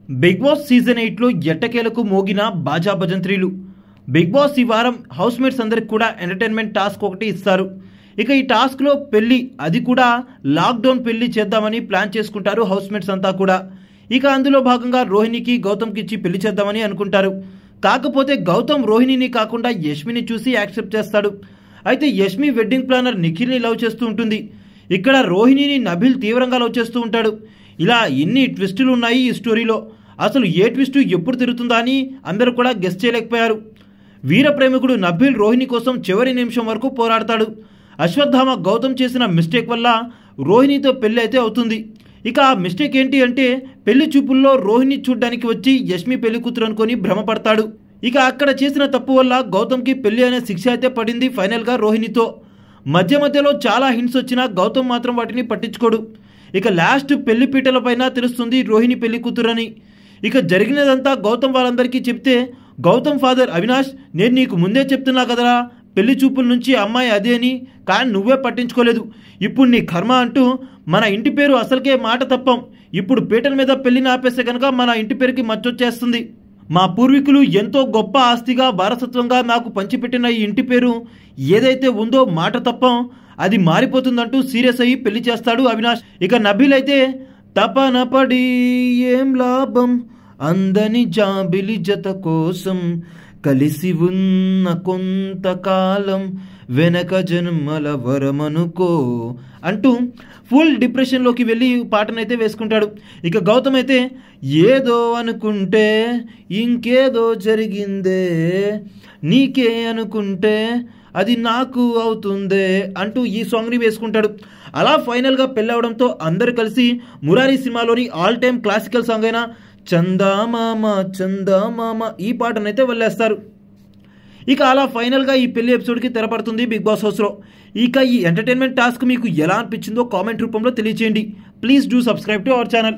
Big boss season 8లో ఎట్టకేలకు మోగిన బాజా భజంత్రీలు. Big boss ఈ వారం హౌస్ మేట్స్ అందరికి కూడా ఎంటర్టైన్మెంట్ టాస్క్ ఒకటి ఇస్తారు. ఇక ఈ టాస్క్లో పెళ్లి, అది కూడా లాక్డౌన్ పెళ్లి చేద్దామని ప్లాన్ చేసుకుంటారు హౌస్ మేట్స్ అంతా కూడా. ఇక అందులో భాగంగా రోహిణికి గౌతమ్కి ఇచ్చి పెళ్లి చేద్దామని అనుకుంటారు. కాకపోతే గౌతమ్ రోహిణిని కాకుండా యష్మిని చూసి యాక్సెప్ట్ చేస్తాడు. అయితే యష్మి వెడ్డింగ్ ప్లానర్ నిఖిల్ని లవ్ చేస్తూ ఉంటుంది. ఇక్కడ రోహిణిని నబిల్ తీవ్రంగా లవ్ చేస్తూ ఉంటాడు. ఇలా ఎన్ని ట్విస్టులు ఉన్నాయి ఈ స్టోరీలో. అసలు ఏ ట్విస్టు ఎప్పుడు తిరుగుతుందా అని అందరూ కూడా గెస్ చేయలేకపోయారు. వీర ప్రేమికుడు నబిల్ రోహిణి కోసం చివరి నిమిషం వరకు పోరాడతాడు. అశ్వత్థామ గౌతమ్ చేసిన మిస్టేక్ వల్ల రోహిణితో పెళ్లి అయితే అవుతుంది. ఇక ఆ మిస్టేక్ ఏంటి అంటే, పెళ్లి చూపుల్లో రోహిణి చూడ్డానికి వచ్చి యష్మి పెళ్లి కూతురు అనుకొని భ్రమపడతాడు. ఇక అక్కడ చేసిన తప్పు వల్ల గౌతమ్కి పెళ్లి అనే శిక్ష అయితే పడింది ఫైనల్గా రోహిణితో. మధ్య మధ్యలో చాలా హింట్స్ వచ్చినా గౌతమ్ మాత్రం వాటిని పట్టించుకోడు. ఇక లాస్ట్ పెళ్లి పీటల పైన తెలుస్తుంది రోహిణి పెళ్లి కూతురని. ఇక జరిగినదంతా గౌతమ్ వాళ్ళందరికీ చెప్తే, గౌతమ్ ఫాదర్ అవినాష్, నేను నీకు ముందే చెప్తున్నా కదరా పెళ్లి చూపుల నుంచి అమ్మాయి అదే అని, కానీ నువ్వే పట్టించుకోలేదు. ఇప్పుడు నీ కర్మ అంటూ మన ఇంటి పేరు అసలుకే మాట తప్పం. ఇప్పుడు పీటల మీద పెళ్లిని ఆపేస్తే కనుక మన ఇంటి పేరుకి మచ్చొచ్చేస్తుంది. మా పూర్వీకులు ఎంతో గొప్ప ఆస్తిగా వారసత్వంగా నాకు పంచిపెట్టిన ఈ ఇంటి పేరు ఏదైతే ఉందో మాట తప్పం, అది మారిపోతుందంటూ సీరియస్ అయ్యి పెళ్లి చేస్తాడు అవినాష్. ఇక నబీల్ అయితే, తపన పడి ఏం లాభం, అందని జాబిలి జత కోసం కలిసి ఉన్న కొంతకాలం వెనక జన్మల వరమనుకో అంటూ ఫుల్ డిప్రెషన్లోకి వెళ్ళి పాటనైతే వేసుకుంటాడు. ఇక గౌతమ్ అయితే, ఏదో అనుకుంటే ఇంకేదో జరిగిందే, నీకే అనుకుంటే అది నాకు అవుతుందే అంటూ ఈ సాంగ్ని వేసుకుంటాడు. అలా ఫైనల్గా పెళ్ళవడంతో అందరూ కలిసి మురారి సినిమాలోని ఆల్ టైమ్ క్లాసికల్ సాంగ్ అయిన చందామామ చందామామ ఈ పాటనైతే వదిలేస్తారు. ఇక అలా ఫైనల్గా ఈ పెళ్లి ఎపిసోడ్కి తెరపడుతుంది బిగ్ బాస్ హౌస్లో. ఇక ఈ ఎంటర్టైన్మెంట్ టాస్క్ మీకు ఎలా అనిపించిందో కామెంట్ రూపంలో తెలియచేయండి. Please do subscribe to our channel.